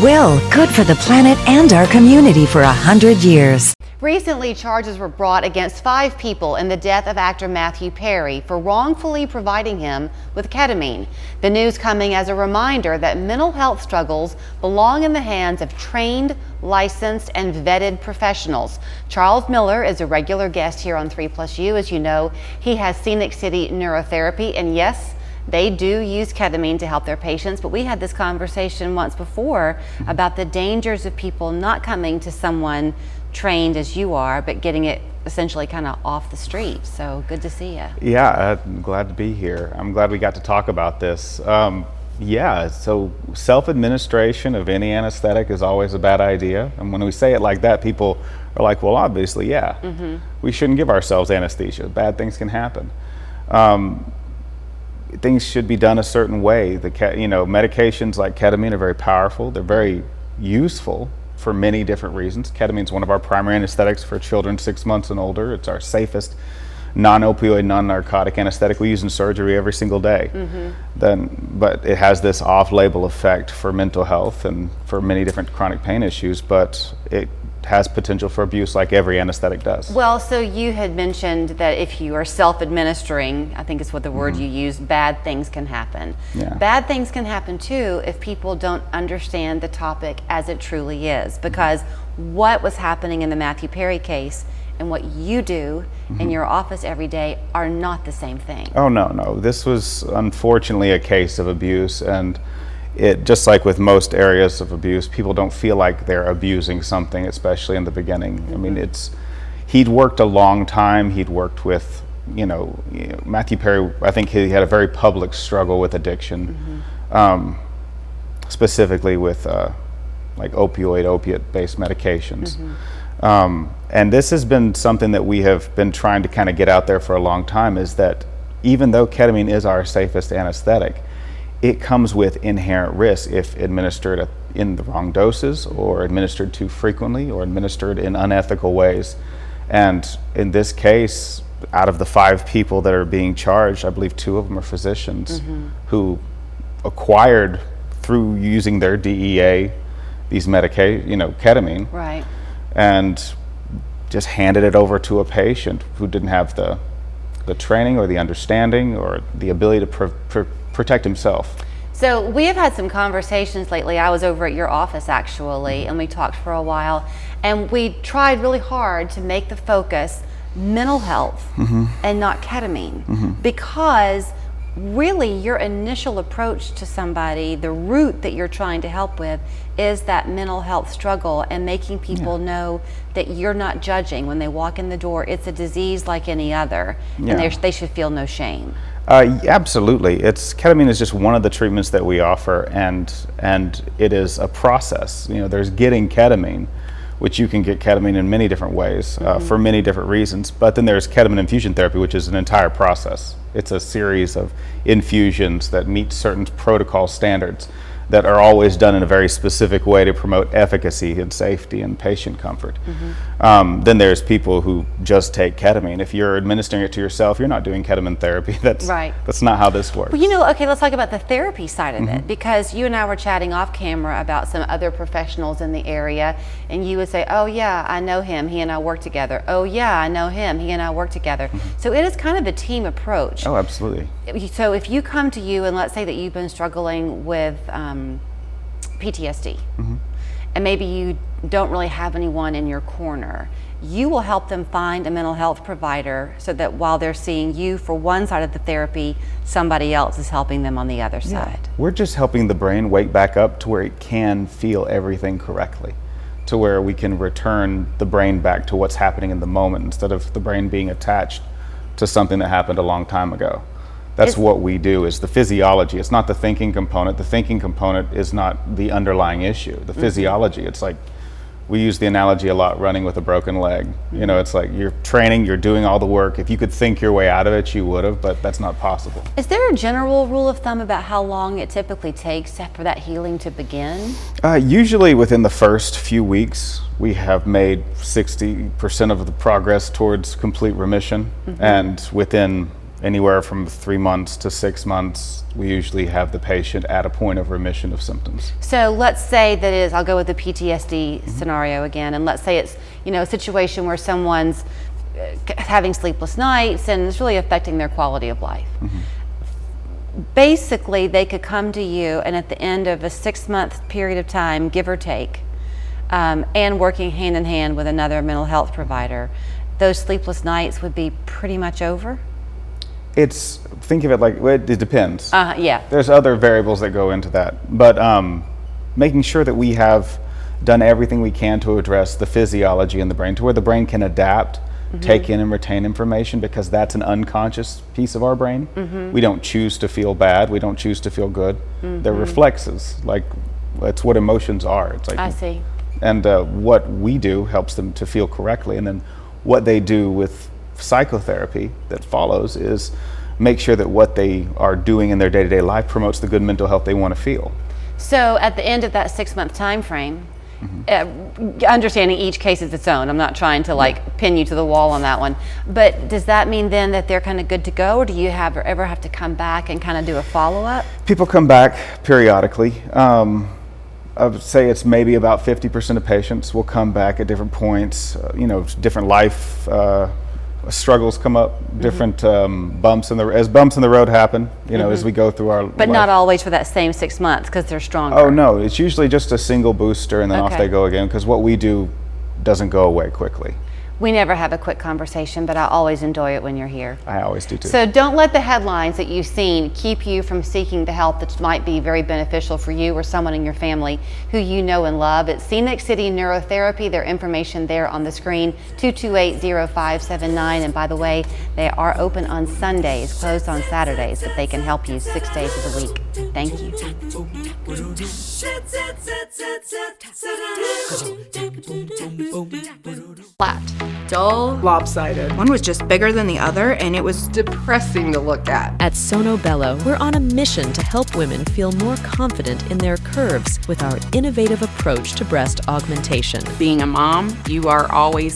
Will, good for the planet and our community for 100 years. Recently, charges were brought against 5 people in the death of actor Matthew Perry for wrongfully providing him with ketamine. The news coming as a reminder that mental health struggles belong in the hands of trained, licensed, and vetted professionals. Charles Miller is a regular guest here on 3+U. As you know, he has Scenic City Neurotherapy, and yes, they do use ketamine to help their patients, but we had this conversation once before about the dangers of people not coming to someone trained as you are, but getting it essentially kind of off the street. So good to see you. Yeah, I'm glad to be here. I'm glad we got to talk about this. Yeah, so self-administration of any anesthetic is always a bad idea. And when we say it like that, people are like, well, obviously, yeah, we shouldn't give ourselves anesthesia. Bad things can happen. Things should be done a certain way. Medications like ketamine are very powerful. They're very useful for many different reasons. Ketamine is one of our primary anesthetics for children 6 months and older. It's our safest non-opioid, non-narcotic anesthetic we use in surgery every single day. But it has this off-label effect for mental health and for many different chronic pain issues, but it has potential for abuse like every anesthetic does. Well, so you had mentioned that if you are self-administering, I think is what the word you used, bad things can happen. Yeah. Bad things can happen too if people don't understand the topic as it truly is, because what was happening in the Matthew Perry case and what you do in your office every day are not the same thing. Oh, no. This was unfortunately a case of abuse, and it, just like with most areas of abuse, people don't feel like they're abusing something, especially in the beginning. I mean, he'd worked a long time. He'd worked with, Matthew Perry, I think he had a very public struggle with addiction, specifically with like opiate-based medications. And this has been something that we have been trying to kind of get out there for a long time, is that even though ketamine is our safest anesthetic, it comes with inherent risk if administered in the wrong doses, or administered too frequently, or administered in unethical ways. And in this case, out of the 5 people that are being charged, I believe 2 of them are physicians who acquired, through using their DEA, these ketamine, Right. and just handed it over to a patient who didn't have the training or the understanding or the ability to protect himself. So we have had some conversations lately. I was over at your office actually, and we talked for a while, and we tried really hard to make the focus mental health and not ketamine, because really your initial approach to somebody, the root that you're trying to help with, is that mental health struggle, and making people know that you're not judging when they walk in the door. It's a disease like any other, and they should feel no shame. Absolutely. Ketamine is just one of the treatments that we offer, and it is a process. There's getting ketamine, which you can get ketamine in many different ways for many different reasons. But then there's ketamine infusion therapy, which is an entire process. It's a series of infusions that meet certain protocol standards that are always done in a very specific way to promote efficacy and safety and patient comfort. Then there's people who just take ketamine. If you're administering it to yourself, you're not doing ketamine therapy. That's not how this works. Well, okay, let's talk about the therapy side of it, because you and I were chatting off camera about some other professionals in the area, and you would say, oh yeah, I know him, he and I work together. Oh yeah, I know him, he and I work together. So it is kind of a team approach. Oh, absolutely. So if you come to you, and let's say that you've been struggling with PTSD, and maybe you don't really have anyone in your corner, you will help them find a mental health provider, so that while they're seeing you for one side of the therapy, somebody else is helping them on the other side. We're just helping the brain wake back up to where it can feel everything correctly, to where we can return the brain back to what's happening in the moment, instead of the brain being attached to something that happened a long time ago. That's what we do, is the physiology. It's not the thinking component. The thinking component is not the underlying issue. The physiology, it's like, we use the analogy a lot, running with a broken leg. It's like you're training, you're doing all the work. If you could think your way out of it, you would have, but that's not possible. Is there a general rule of thumb about how long it typically takes for that healing to begin? Usually within the first few weeks, we have made 60% of the progress towards complete remission, and within anywhere from 3 months to 6 months, we usually have the patient at a point of remission of symptoms. So let's say that is, I'll go with the PTSD scenario again, and let's say it's, a situation where someone's having sleepless nights and it's really affecting their quality of life. Basically, they could come to you, and at the end of a 6-month period of time, give or take, and working hand in hand with another mental health provider, those sleepless nights would be pretty much over? Think of it like, it depends. Yeah. There's other variables that go into that, but making sure that we have done everything we can to address the physiology in the brain, to where the brain can adapt, take in and retain information, because that's an unconscious piece of our brain. We don't choose to feel bad, we don't choose to feel good. They're reflexes, like that's what emotions are. It's like, I see. And what we do helps them to feel correctly, and then what they do with psychotherapy that follows is make sure that what they are doing in their day-to-day life promotes the good mental health they want to feel. So at the end of that 6-month time frame, understanding each case is its own, I'm not trying to pin you to the wall on that one, but does that mean then that they're kind of good to go, or do you ever have to come back and kind of do a follow-up? People come back periodically. I would say it's maybe about 50% of patients will come back at different points. Different life struggles come up, different bumps in the road happen. As we go through our. But life. Not always for that same 6 months, because they're stronger. Oh no, it's usually just a single booster, and then off Okay. they go again. Because what we do doesn't go away quickly. We never have a quick conversation, but I always enjoy it when you're here. I always do too. So don't let the headlines that you've seen keep you from seeking the help that might be very beneficial for you or someone in your family who you know and love. It's Scenic City Neurotherapy. Their information there on the screen, 228-0579. And by the way, they are open on Sundays, closed on Saturdays, but they can help you 6 days of the week. Thank you. Flat. Dull, lopsided. One was just bigger than the other, and it was Depressing to look at. At Sono Bello, we're on a mission to help women feel more confident in their curves with our innovative approach to breast augmentation. Being a mom, you are always